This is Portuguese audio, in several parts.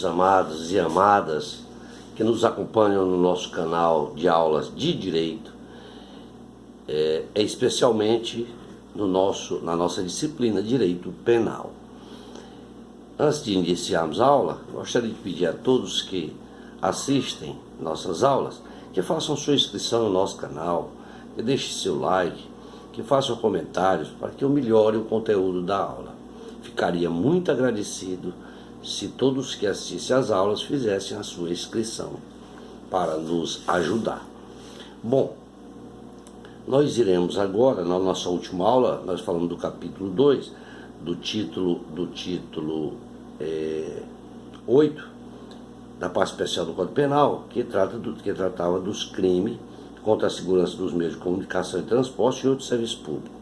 amados e amadas que nos acompanham no nosso canal de aulas de Direito, especialmente na nossa disciplina Direito Penal. Antes de iniciarmos a aula, gostaria de pedir a todos que assistem nossas aulas que façam sua inscrição no nosso canal, que deixem seu like, que façam comentários para que eu melhore o conteúdo da aula. Ficaria muito agradecido se todos que assistissem às aulas fizessem a sua inscrição para nos ajudar. Bom, nós iremos agora, na nossa última aula, nós falamos do capítulo 2, do título 8, da parte especial do Código Penal, que tratava dos crimes contra a segurança dos meios de comunicação e transporte e outros serviços públicos.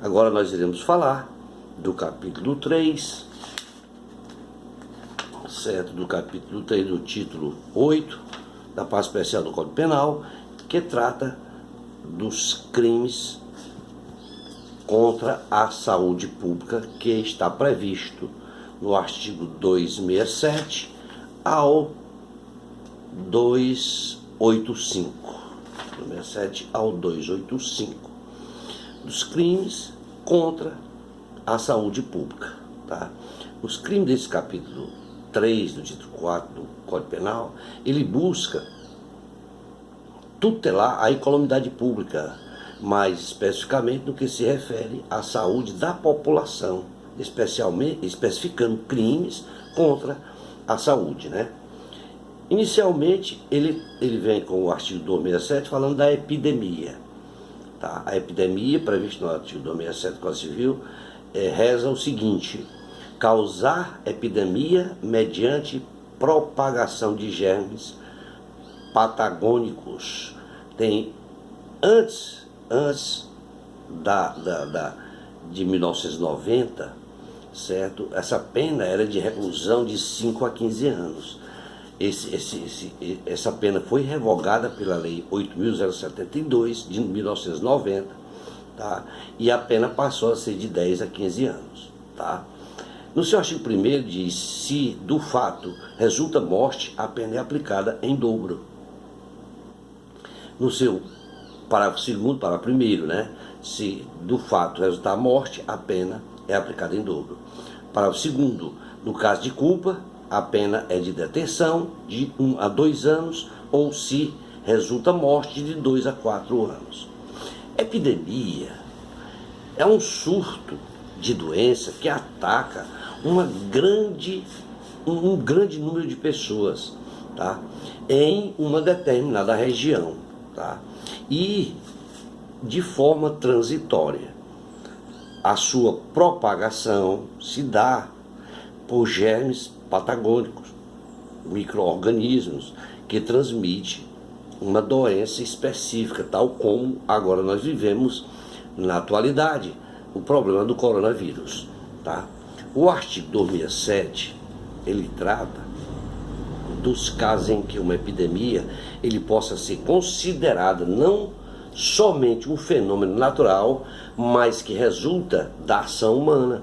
Agora nós iremos falar do capítulo 3, certo? Do capítulo 3, do título 8, da parte especial do Código Penal, que trata dos crimes contra a saúde pública, que está previsto no artigo 267 ao 285. Do 67 ao 285. Dos crimes contra a saúde pública. Tá? Os crimes desse capítulo 3 do título 4 do Código Penal, ele busca tutelar a incolumidade pública, mais especificamente no que se refere à saúde da população, especificando crimes contra a saúde, né? Inicialmente, ele vem com o artigo 267 falando da epidemia. Tá? A epidemia, prevista no artigo 267 do Código Civil, reza o seguinte: causar epidemia mediante propagação de germes patagônicos. Tem antes de 1990, certo? Essa pena era de reclusão de 5 a 15 anos. Essa pena foi revogada pela Lei 8.072 de 1990, tá? E a pena passou a ser de 10 a 15 anos. Tá? No seu artigo 1º diz: se do fato resulta morte, a pena é aplicada em dobro. No seu parágrafo 2º, parágrafo 1º, né? Se do fato resultar morte, a pena é aplicada em dobro. Parágrafo 2º, no caso de culpa, a pena é de detenção de 1 a 2 anos, ou se resulta morte, de 2 a 4 anos. Epidemia é um surto de doença que ataca um grande número de pessoas, tá? Em uma determinada região, tá? E de forma transitória. A sua propagação se dá por germes patagônicos, micro-organismos que transmitem uma doença específica, tal como agora nós vivemos na atualidade, o problema do coronavírus. Tá? O artigo 267, ele trata dos casos em que uma epidemia ele possa ser considerada não somente um fenômeno natural, mas que resulta da ação humana.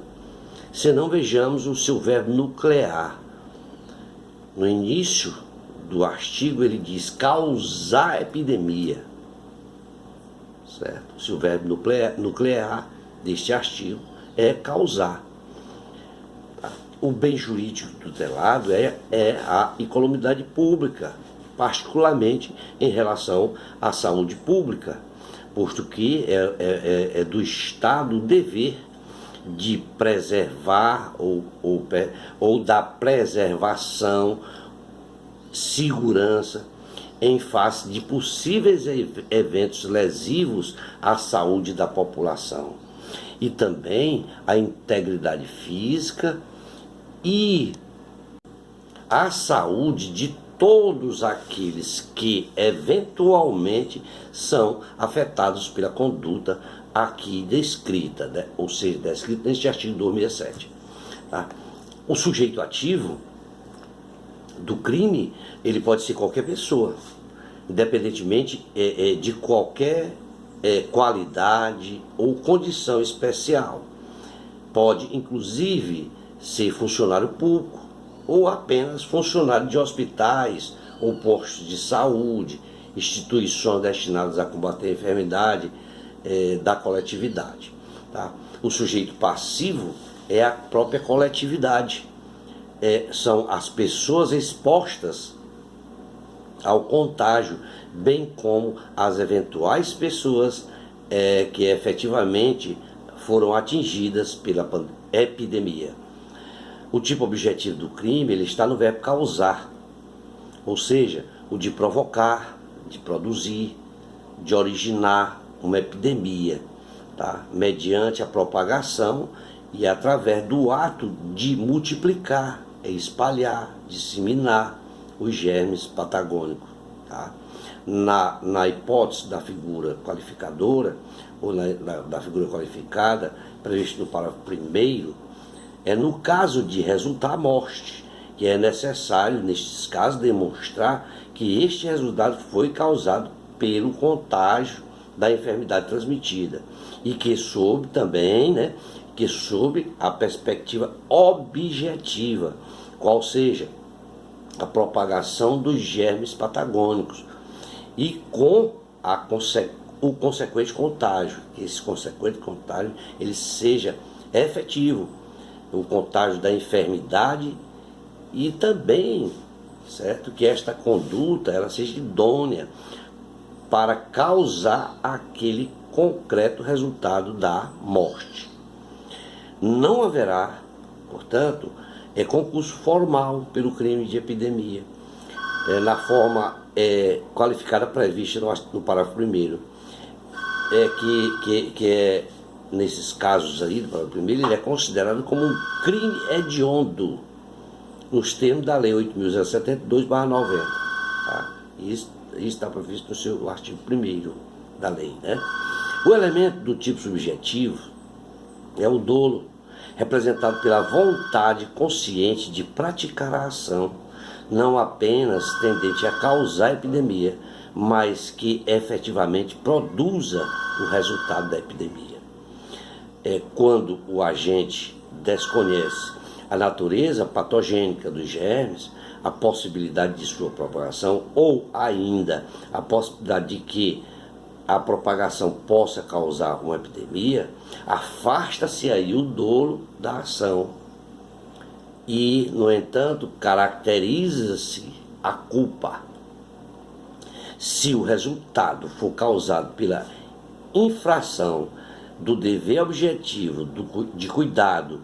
Se não, vejamos o seu verbo nuclear. No início do artigo ele diz causar epidemia, certo? O seu verbo nuclear deste artigo é causar. O bem jurídico tutelado é a incolumidade pública, particularmente em relação à saúde pública, posto que é do Estado o dever de preservar ou da preservação, segurança, em face de possíveis eventos lesivos à saúde da população. E também a integridade física e a saúde de todos aqueles que eventualmente são afetados pela conduta aqui descrita, né? Ou seja, descrita neste artigo 267. Tá? O sujeito ativo do crime, ele pode ser qualquer pessoa, independentemente de qualquer qualidade ou condição especial. Pode, inclusive, ser funcionário público, ou apenas funcionários de hospitais ou postos de saúde, instituições destinadas a combater a enfermidade da coletividade. Tá? O sujeito passivo é a própria coletividade. São as pessoas expostas ao contágio, bem como as eventuais pessoas que efetivamente foram atingidas pela epidemia. O tipo objetivo do crime ele está no verbo causar, ou seja, o de provocar, de produzir, de originar uma epidemia, tá? Mediante a propagação e através do ato de multiplicar, espalhar, disseminar os germes patagônicos. Tá? Na hipótese da figura qualificadora, ou da figura qualificada, previsto no parágrafo 1º, é no caso de resultar a morte, que é necessário, nestes casos, demonstrar que este resultado foi causado pelo contágio da enfermidade transmitida e que sob também, que sob a perspectiva objetiva, qual seja a propagação dos germes patagônicos e com o consequente contágio, que esse consequente contágio ele seja efetivo, o contágio da enfermidade e também, certo, que esta conduta ela seja idônea para causar aquele concreto resultado da morte. Não haverá, portanto, concurso formal pelo crime de epidemia, na forma qualificada prevista no parágrafo 1º, que nesses casos aí, do parágrafo 1º, ele é considerado como um crime hediondo, nos termos da Lei 8.072/90. Tá? Isso está previsto no seu artigo 1º da lei. O elemento do tipo subjetivo é o dolo, representado pela vontade consciente de praticar a ação, não apenas tendente a causar a epidemia, mas que efetivamente produza o resultado da epidemia. Quando o agente desconhece a natureza patogênica dos germes, a possibilidade de sua propagação ou ainda a possibilidade de que a propagação possa causar uma epidemia, afasta-se aí o dolo da ação e, no entanto, caracteriza-se a culpa. Se o resultado for causado pela infração do dever objetivo de cuidado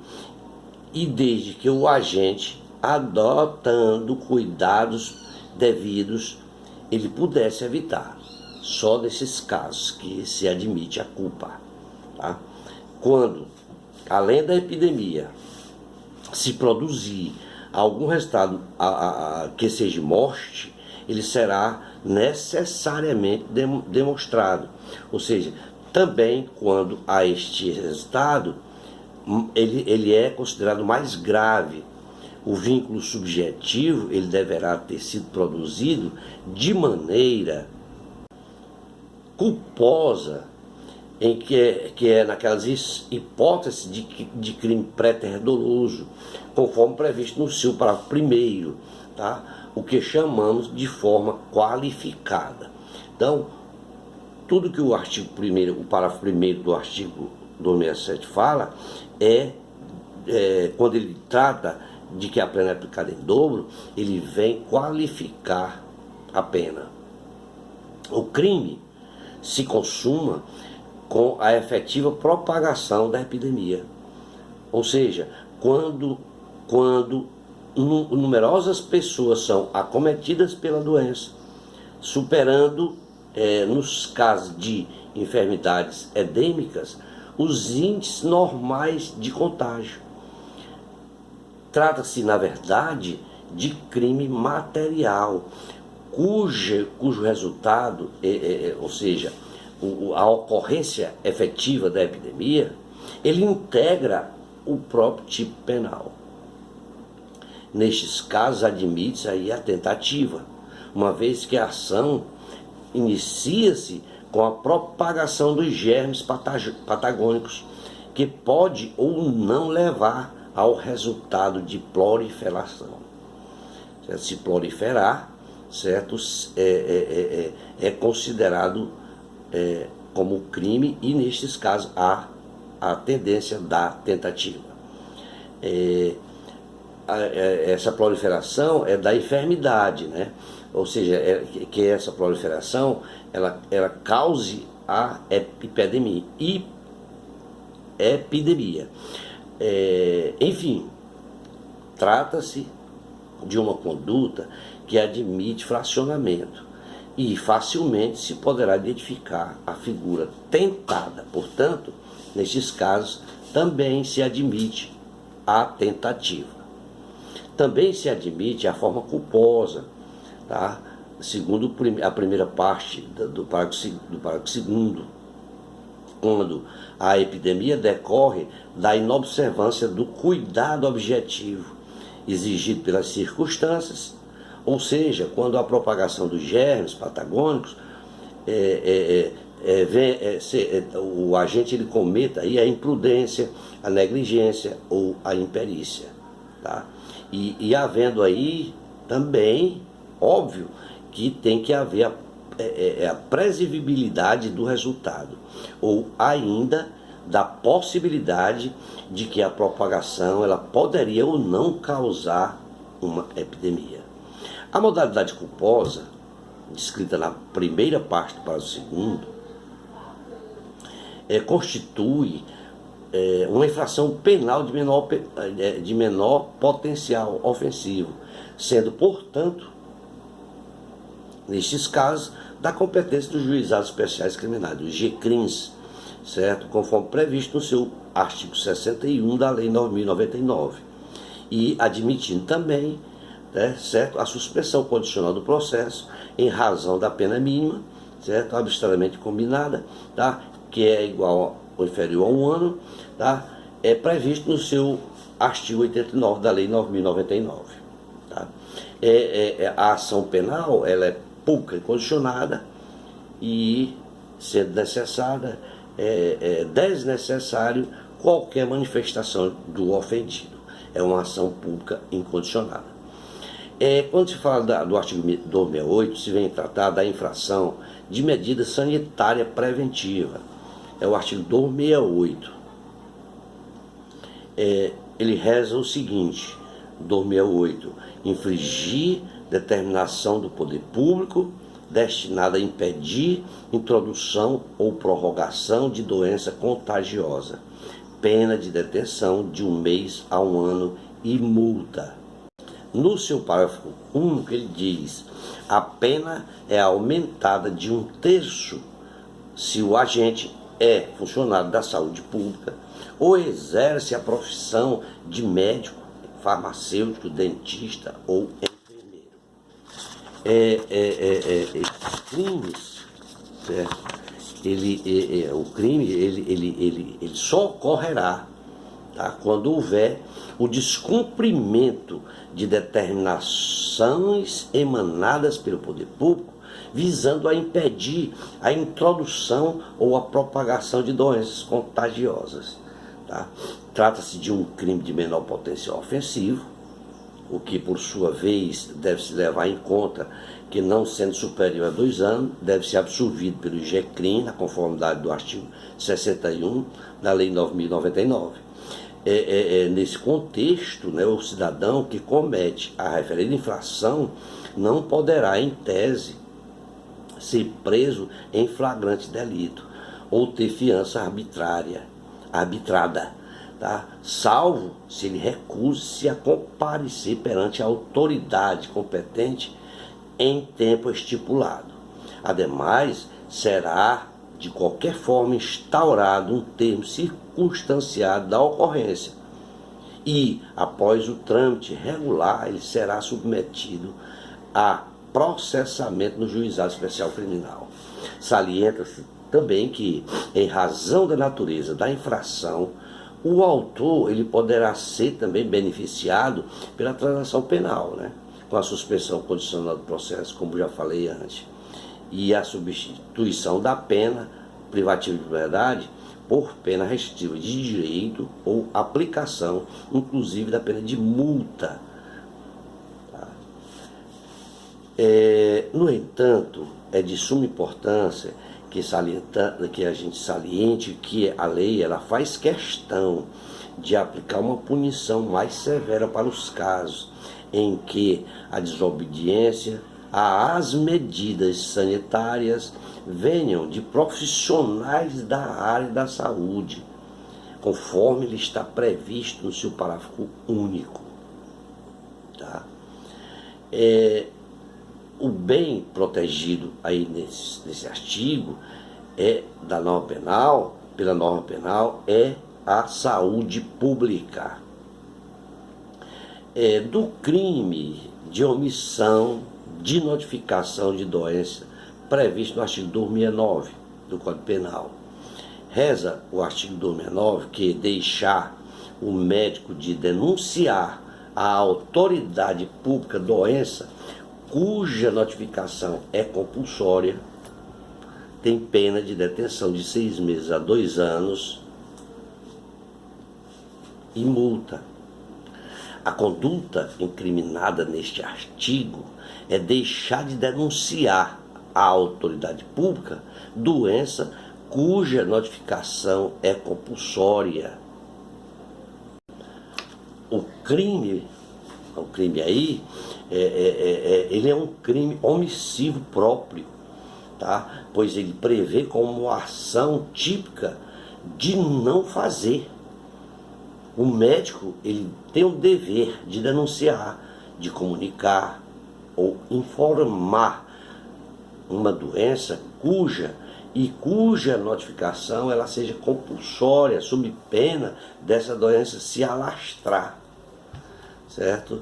e desde que o agente, adotando cuidados devidos, ele pudesse evitar. Só nesses casos que se admite a culpa. Tá? Quando, além da epidemia, se produzir algum resultado que seja morte, ele será necessariamente demonstrado. Ou seja, também quando há este resultado, ele é considerado mais grave. O vínculo subjetivo ele deverá ter sido produzido de maneira culposa, em que é naquelas hipóteses de crime pré-doloso, conforme previsto no seu parágrafo 1º, tá? O que chamamos de forma qualificada. Então, tudo que o parágrafo 1º do artigo 267 fala quando ele trata de que a pena é aplicada em dobro, ele vem qualificar a pena. O crime se consuma com a efetiva propagação da epidemia. Ou seja, quando numerosas pessoas são acometidas pela doença, superando, nos casos de enfermidades endêmicas, os índices normais de contágio. Trata-se, na verdade, de crime material, cujo resultado, ou seja, a ocorrência efetiva da epidemia, ele integra o próprio tipo penal. Nestes casos, admite-se aí a tentativa, uma vez que a ação inicia-se com a propagação dos germes patagônicos, que pode ou não levar ao resultado de proliferação. certo? Se proliferar, certo? É considerado como crime, e nestes casos há a tendência da tentativa. Essa proliferação é da enfermidade, né? Ou seja, que essa proliferação ela cause a epidemia. Enfim, trata-se de uma conduta que admite fracionamento e facilmente se poderá identificar a figura tentada. Portanto, nestes casos, também se admite a tentativa. Também se admite a forma culposa, tá? Segundo a primeira parte do parágrafo 2º, quando a epidemia decorre da inobservância do cuidado objetivo exigido pelas circunstâncias, ou seja, quando a propagação dos germes patagônicos o agente ele cometa aí a imprudência, a negligência ou a imperícia, tá? E havendo aí também, óbvio, que tem que haver a previsibilidade do resultado, ou ainda da possibilidade de que a propagação ela poderia ou não causar uma epidemia. A modalidade culposa, descrita na primeira parte do parágrafo 2º, constitui uma infração penal de menor potencial ofensivo, sendo, portanto, nestes casos, da competência dos juizados especiais criminais, os GCRIMs, certo? Conforme previsto no seu artigo 61 da Lei 9.099, e admitindo também, certo, a suspensão condicional do processo em razão da pena mínima, certo, arbitrariamente combinada, tá? Que é igual ou inferior a 1 ano, tá? É previsto no seu artigo 89 da Lei 9.099. Tá? A ação penal ela é pública e condicionada e, sendo necessária, desnecessário qualquer manifestação do ofendido. É uma ação pública incondicionada. Quando se fala do artigo 268, se vem tratar da infração de medida sanitária preventiva. É o artigo 268. Ele reza o seguinte: 268. Infligir determinação do poder público destinada a impedir introdução ou prorrogação de doença contagiosa. Pena de detenção de 1 mês a 1 ano e multa. No seu parágrafo único, ele diz: a pena é aumentada de 1/3 se o agente é funcionário da saúde pública ou exerce a profissão de médico, farmacêutico, dentista ou enfermeiro. Esses crimes, certo? O crime ele só ocorrerá, tá, quando houver o descumprimento de determinações emanadas pelo poder público visando a impedir a introdução ou a propagação de doenças contagiosas. Tá? Trata-se de um crime de menor potencial ofensivo, o que, por sua vez, deve-se levar em conta que, não sendo superior a 2 anos, deve ser absolvido pelo GCRIM, na conformidade do artigo 61 da Lei 9.099. Nesse contexto, né, o cidadão que comete a referida infração não poderá, em tese, ser preso em flagrante delito ou ter fiança arbitrada, tá? Salvo se ele recuse-se a comparecer perante a autoridade competente em tempo estipulado. Ademais, será de qualquer forma instaurado um termo circunstanciado da ocorrência e, após o trâmite regular, ele será submetido a processamento no Juizado Especial Criminal. Salienta-se também que, em razão da natureza da infração, o autor ele poderá ser também beneficiado pela transação penal, né? Com a suspensão condicional do processo, como já falei antes, e a substituição da pena privativa de liberdade por pena restritiva de direito ou aplicação, inclusive da pena de multa. Tá? No entanto, é de suma importância que a gente saliente que a lei ela faz questão de aplicar uma punição mais severa para os casos em que a desobediência às medidas sanitárias venham de profissionais da área da saúde, conforme ele está previsto no seu parágrafo único. Tá? O bem protegido aí nesse artigo pela norma penal, é a saúde pública. Do crime de omissão de notificação de doença previsto no artigo 269 do Código Penal. Reza o artigo 269 que deixar o médico de denunciar à autoridade pública doença cuja notificação é compulsória, tem pena de detenção de 6 meses a 2 anos e multa. A conduta incriminada neste artigo é deixar de denunciar à autoridade pública doença cuja notificação é compulsória. O crime aí, ele é um crime omissivo próprio, tá? Pois ele prevê como ação típica de não fazer. O médico ele tem o dever de denunciar, de comunicar ou informar uma doença cuja notificação ela seja compulsória, sob pena dessa doença se alastrar, certo?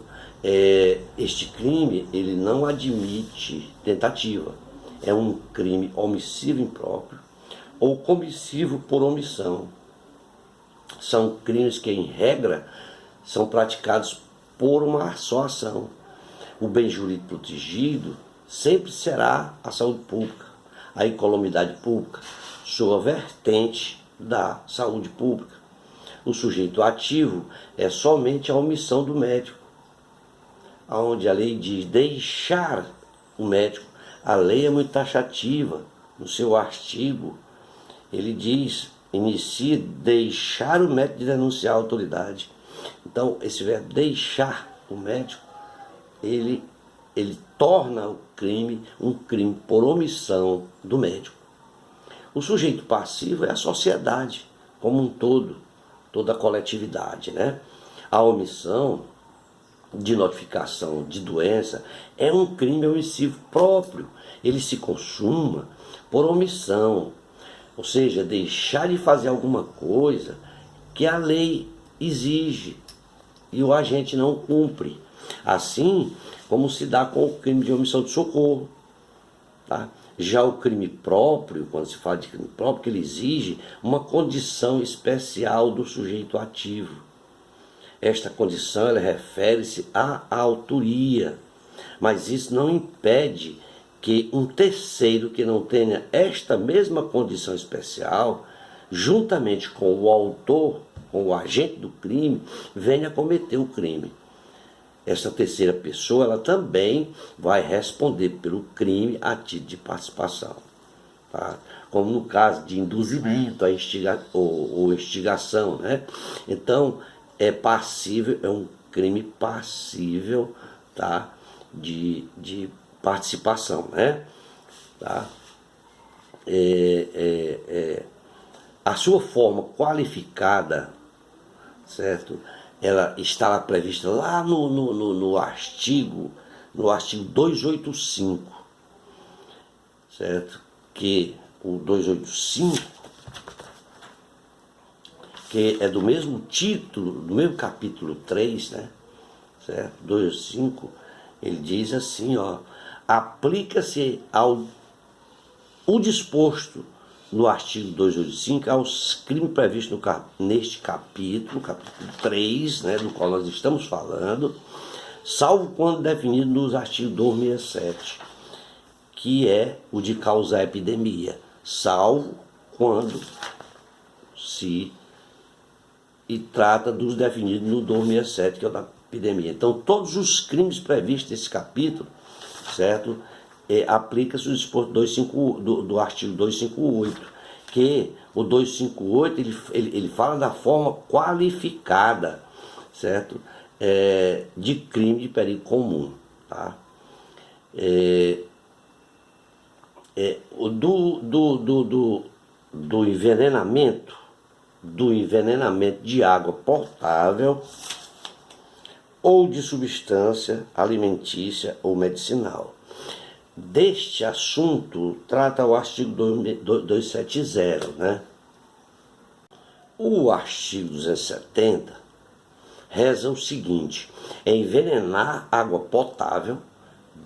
Este crime ele não admite tentativa, é um crime omissivo impróprio ou comissivo por omissão. São crimes que, em regra, são praticados por uma só ação. O bem jurídico protegido sempre será a saúde pública, a incolumidade pública, sua vertente da saúde pública. O sujeito ativo é somente a omissão do médico, onde a lei diz deixar o médico. A lei é muito taxativa. No seu artigo, ele diz, inicia deixar o médico de denunciar a autoridade. Então, esse verbo deixar o médico, ele torna o crime um crime por omissão do médico. O sujeito passivo é a sociedade como um todo, toda a coletividade, né? A omissão de notificação de doença é um crime omissivo próprio. Ele se consuma por omissão, ou seja, deixar de fazer alguma coisa que a lei exige e o agente não cumpre. Assim como se dá com o crime de omissão de socorro. Tá? Já o crime próprio, quando se fala de crime próprio, que ele exige uma condição especial do sujeito ativo. Esta condição ela refere-se à autoria, mas isso não impede que um terceiro que não tenha esta mesma condição especial, juntamente com o autor, com o agente do crime, venha cometer o crime. Essa terceira pessoa ela também vai responder pelo crime a título de participação. Tá? Como no caso de induzimento ou instigação. Né? Então, é um crime passível, tá? de participação. Né? Tá? A sua forma qualificada, certo? Ela está lá prevista lá no artigo 285, certo? Que o 285, que é do mesmo título, do mesmo capítulo 3, né? Certo? 285, ele diz assim, ó, aplica-se o disposto no artigo 285 aos crimes previstos neste capítulo 3, né, do qual nós estamos falando, salvo quando definido nos artigos 267, que é o de causar epidemia, salvo quando se trata dos definidos no 267, que é o da epidemia. Então, todos os crimes previstos nesse capítulo, certo, aplica-se o disposto do artigo 258, que o 258 ele fala da forma qualificada, certo? De crime de perigo comum, tá? Do envenenamento de água potável ou de substância alimentícia ou medicinal. Deste assunto trata o artigo 270, né? O artigo 270 reza o seguinte: envenenar água potável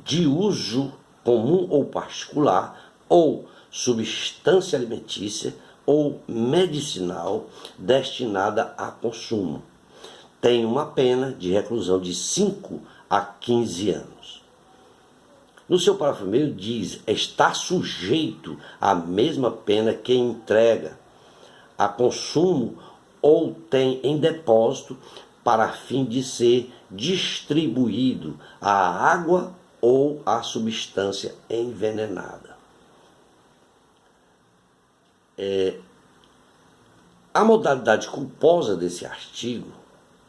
de uso comum ou particular ou substância alimentícia ou medicinal destinada a consumo. Tem uma pena de reclusão de 5 a 15 anos. No seu parágrafo 1º diz: está sujeito à mesma pena quem entrega a consumo ou tem em depósito para fim de ser distribuído a água ou a substância envenenada. A modalidade culposa desse artigo,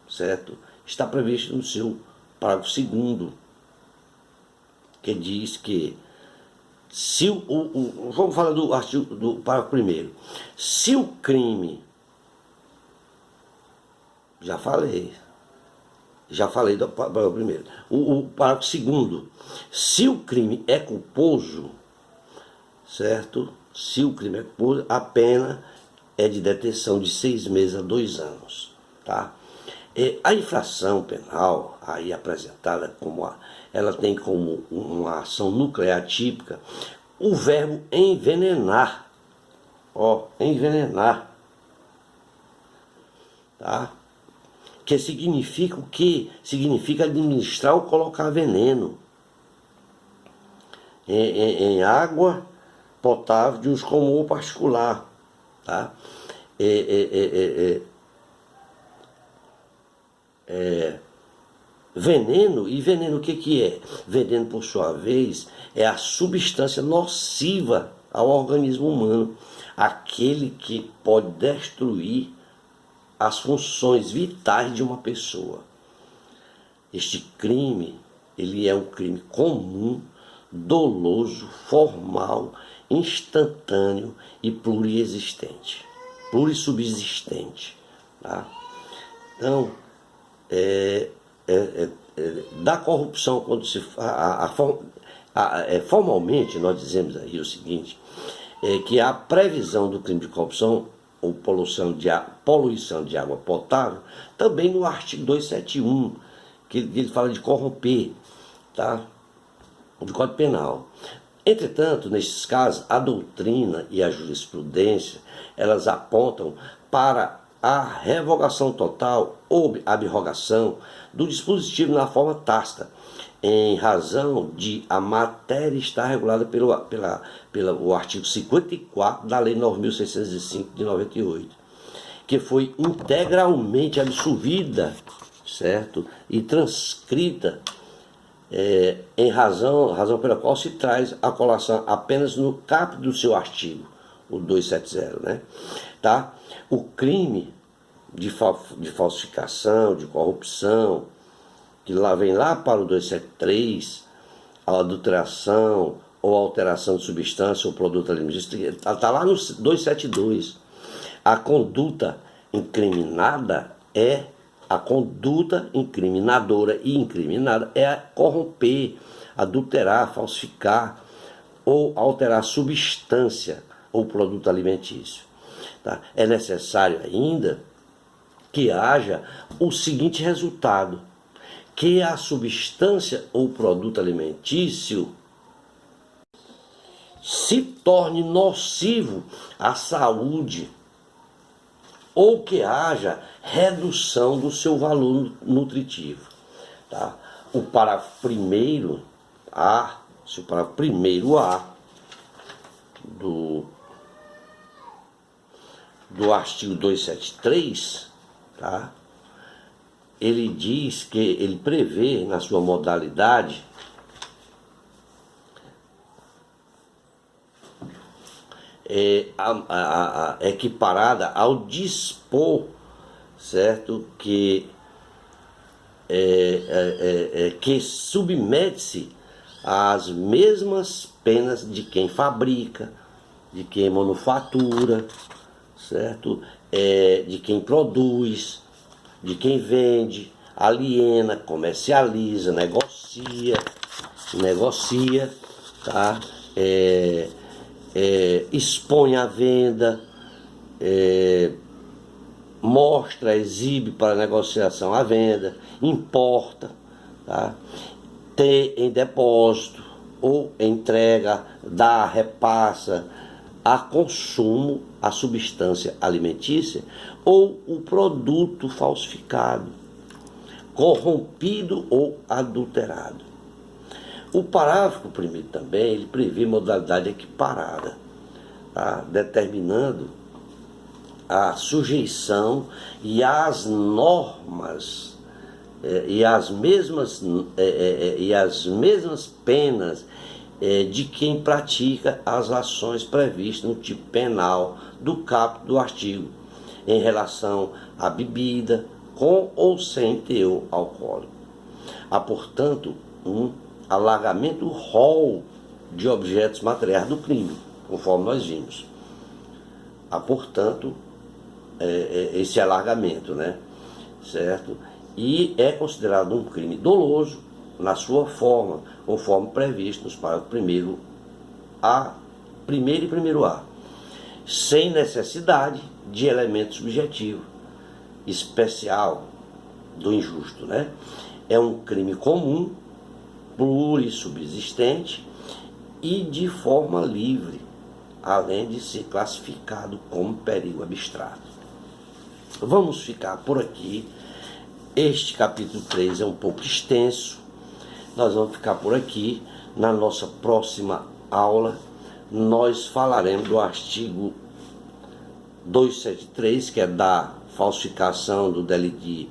certo, está prevista no seu parágrafo 2º, que diz que se vamos falar do artigo do parágrafo 1º. Se o crime, já falei do parágrafo 1º. O parágrafo 2º, se o crime é culposo, certo? Se o crime é culposo, a pena é de detenção de 6 meses a 2 anos, tá? A infração penal aí apresentada ela tem como uma ação nuclear típica o verbo envenenar, envenenar, tá? Que significa o quê? Significa administrar ou colocar veneno em água potável de uso comum ou particular, tá? Veneno, e veneno o que é? Veneno, por sua vez, é a substância nociva ao organismo humano, aquele que pode destruir as funções vitais de uma pessoa. Este crime, ele é um crime comum, doloso, formal, instantâneo e plurissubsistente, tá? Então, da corrupção, quando se formalmente nós dizemos aí o seguinte, que a previsão do crime de corrupção ou poluição de água potável, também no artigo 271, que ele fala de corromper, tá? Do Código Penal. Entretanto, nesses casos, a doutrina e a jurisprudência, elas apontam para a revogação total ou abrogação do dispositivo na forma tácita, em razão de a matéria estar regulada pelo artigo 54 da Lei 9.605 de 98, que foi integralmente absorvida, certo? E transcrita em razão pela qual se traz a colação apenas no caput do seu artigo, o 270, né? Tá? O crime de falsificação, de corrupção, que vem lá para o 273, a adulteração ou alteração de substância ou produto alimentício, está lá no 272. A conduta incriminada a conduta incriminadora e incriminada é corromper, adulterar, falsificar ou alterar substância ou produto alimentício. Tá? É necessário ainda que haja o seguinte resultado: que a substância ou produto alimentício se torne nocivo à saúde ou que haja redução do seu valor nutritivo. Tá? O parágrafo 1º A, se o parágrafo 1º A do artigo 273, tá? Ele diz que ele prevê na sua modalidade equiparada ao dispor, certo, que submete-se às mesmas penas de quem fabrica, de quem manufatura, certo, de quem produz, de quem vende, aliena, comercializa, negocia, tá? Expõe à venda, mostra, exibe para negociação à venda, importa, tá? Tem em depósito ou entrega, dá, repassa a consumo a substância alimentícia ou o produto falsificado, corrompido ou adulterado. O parágrafo 1º também, ele prevê modalidade equiparada, tá? Determinando a sujeição e as normas e as mesmas penas de quem pratica as ações previstas no tipo penal do caput do artigo, em relação à bebida com ou sem teor alcoólico. Há, portanto, um alargamento do rol de objetos materiais do crime, conforme nós vimos. Há, portanto, esse alargamento, né? Certo? E é considerado um crime doloso na sua forma, conforme previsto nos parágrafos 1º e 1º A, sem necessidade de elemento subjetivo especial do injusto, né? É um crime comum, plurissubsistente e de forma livre, além de ser classificado como perigo abstrato. Vamos ficar por aqui. Este capítulo 3 é um pouco extenso. Nós vamos ficar por aqui. Na nossa próxima aula, nós falaremos do artigo 273, que é da falsificação, do delito de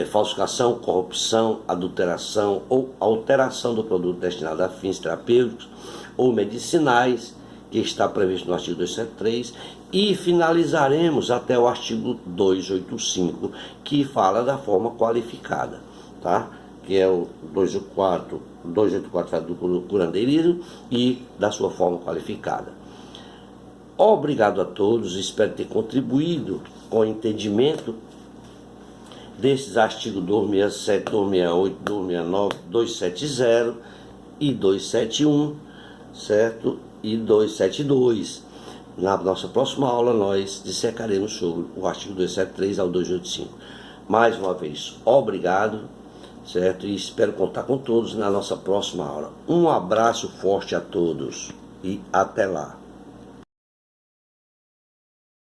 falsificação, corrupção, adulteração ou alteração do produto destinado a fins terapêuticos ou medicinais, que está previsto no artigo 273, e finalizaremos até o artigo 285, que fala da forma qualificada, tá? Que é o 284 fala do curandeirismo e da sua forma qualificada. Obrigado a todos, espero ter contribuído com o entendimento desses artigos 267, 268, 269, 270 e 271, certo? E 272. Na nossa próxima aula nós dissecaremos sobre o artigo 273 ao 285. Mais uma vez, obrigado, certo? E espero contar com todos na nossa próxima aula. Um abraço forte a todos e até lá.